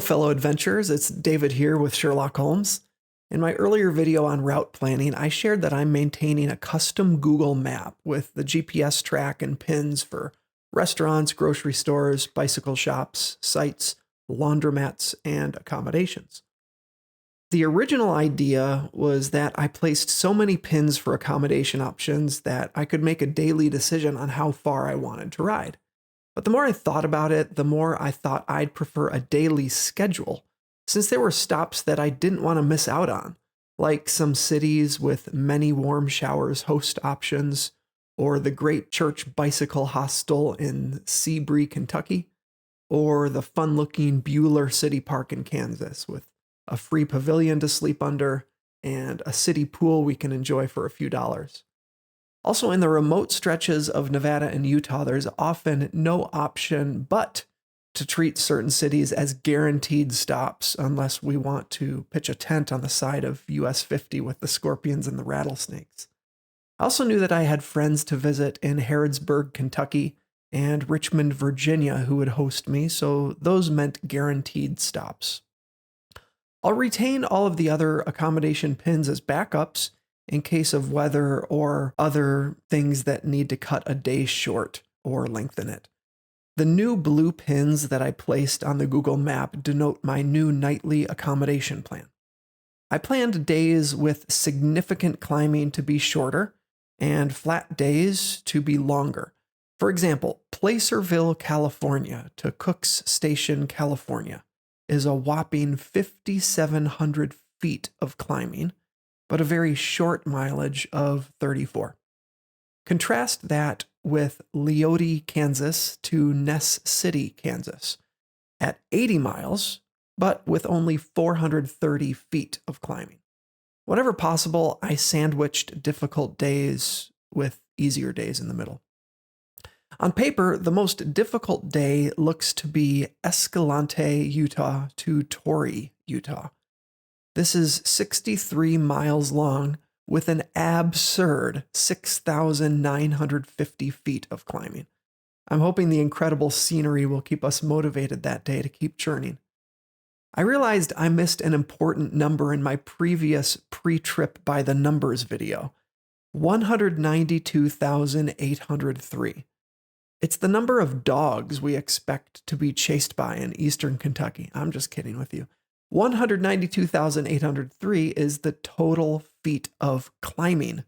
fellow adventurers. It's David here with Sherlock Holmes. In my earlier video on route planning, I shared that I'm maintaining a custom Google map with the GPS track and pins for restaurants, grocery stores, bicycle shops, sites, laundromats, and accommodations. The original idea was that I placed so many pins for accommodation options that I could make a daily decision on how far I wanted to ride. But the more I thought about it, the more I thought I'd prefer a daily schedule, since there were stops that I didn't want to miss out on, like some cities with many warm showers host options, or the Great Church Bicycle Hostel in Seabury, Kentucky, or the fun-looking Bueller City Park in Kansas with a free pavilion to sleep under and a city pool we can enjoy for a few dollars. Also, in the remote stretches of Nevada and Utah, there's often no option but to treat certain cities as guaranteed stops unless we want to pitch a tent on the side of US 50 with the scorpions and the rattlesnakes. I also knew that I had friends to visit in Harrodsburg, Kentucky, and Richmond, Virginia, who would host me, so those meant guaranteed stops. I'll retain all of the other accommodation pins as backups in case of weather or other things that need to cut a day short or lengthen it. The new blue pins that I placed on the Google map denote my new nightly accommodation plan. I planned days with significant climbing to be shorter and flat days to be longer. For example, Placerville, California to Cooks Station, California is a whopping 5,700 feet of climbing, but a very short mileage of 34. Contrast that with Leoti, Kansas to Ness City, Kansas, at 80 miles, but with only 430 feet of climbing. Whenever possible, I sandwiched difficult days with easier days in the middle. On paper, the most difficult day looks to be Escalante, Utah to Torrey, Utah. This is 63 miles long with an absurd 6,950 feet of climbing. I'm hoping the incredible scenery will keep us motivated that day to keep churning. I realized I missed an important number in my previous pre-trip by the numbers video, 192,803. It's the number of dogs we expect to be chased by in eastern Kentucky. I'm just kidding with you. 192,803 is the total feet of climbing.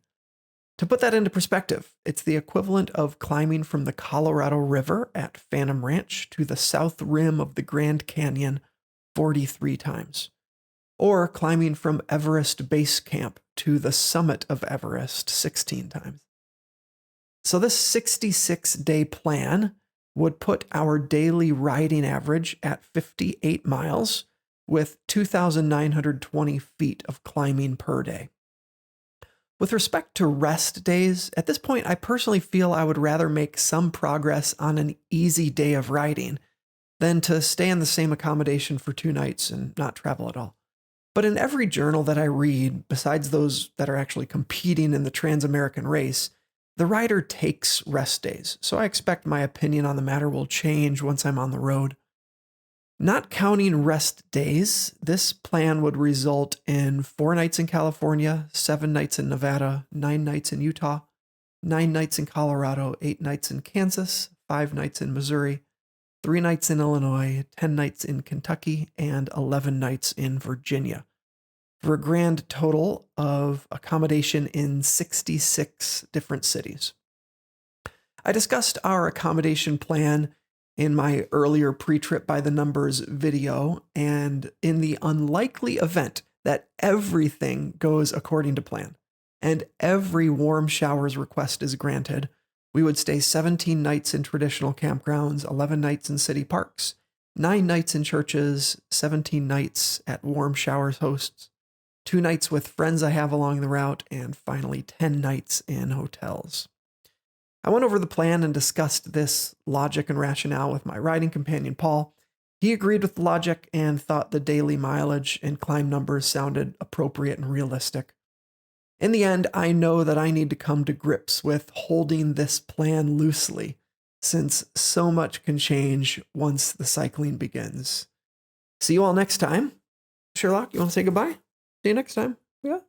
To put that into perspective, it's the equivalent of climbing from the Colorado River at Phantom Ranch to the south rim of the Grand Canyon 43 times, or climbing from Everest Base Camp to the summit of Everest 16 times. So this 66-day plan would put our daily riding average at 58 miles with 2,920 feet of climbing per day. With respect to rest days, at this point, I personally feel I would rather make some progress on an easy day of riding than to stay in the same accommodation for 2 nights and not travel at all. But in every journal that I read, besides those that are actually competing in the Transamerican race, the rider takes rest days, so I expect my opinion on the matter will change once I'm on the road. Not counting rest days, this plan would result in 4 nights in California, 7 nights in Nevada, 9 nights in Utah, 9 nights in Colorado, 8 nights in Kansas, 5 nights in Missouri, 3 nights in Illinois, 10 nights in Kentucky, and 11 nights in Virginia, for a grand total of accommodation in 66 different cities. I discussed our accommodation plan in my earlier pre-trip by the numbers video, and in the unlikely event that everything goes according to plan and every warm showers request is granted, we would stay 17 nights in traditional campgrounds, 11 nights in city parks, 9 nights in churches, 17 nights at warm showers hosts, 2 nights with friends I have along the route, and finally 10 nights in hotels. I went over the plan and discussed this logic and rationale with my riding companion, Paul. He agreed with the logic and thought the daily mileage and climb numbers sounded appropriate and realistic. In the end, I know that I need to come to grips with holding this plan loosely, since so much can change once the cycling begins. See you all next time. Sherlock, you want to say goodbye? See you next time. Yeah.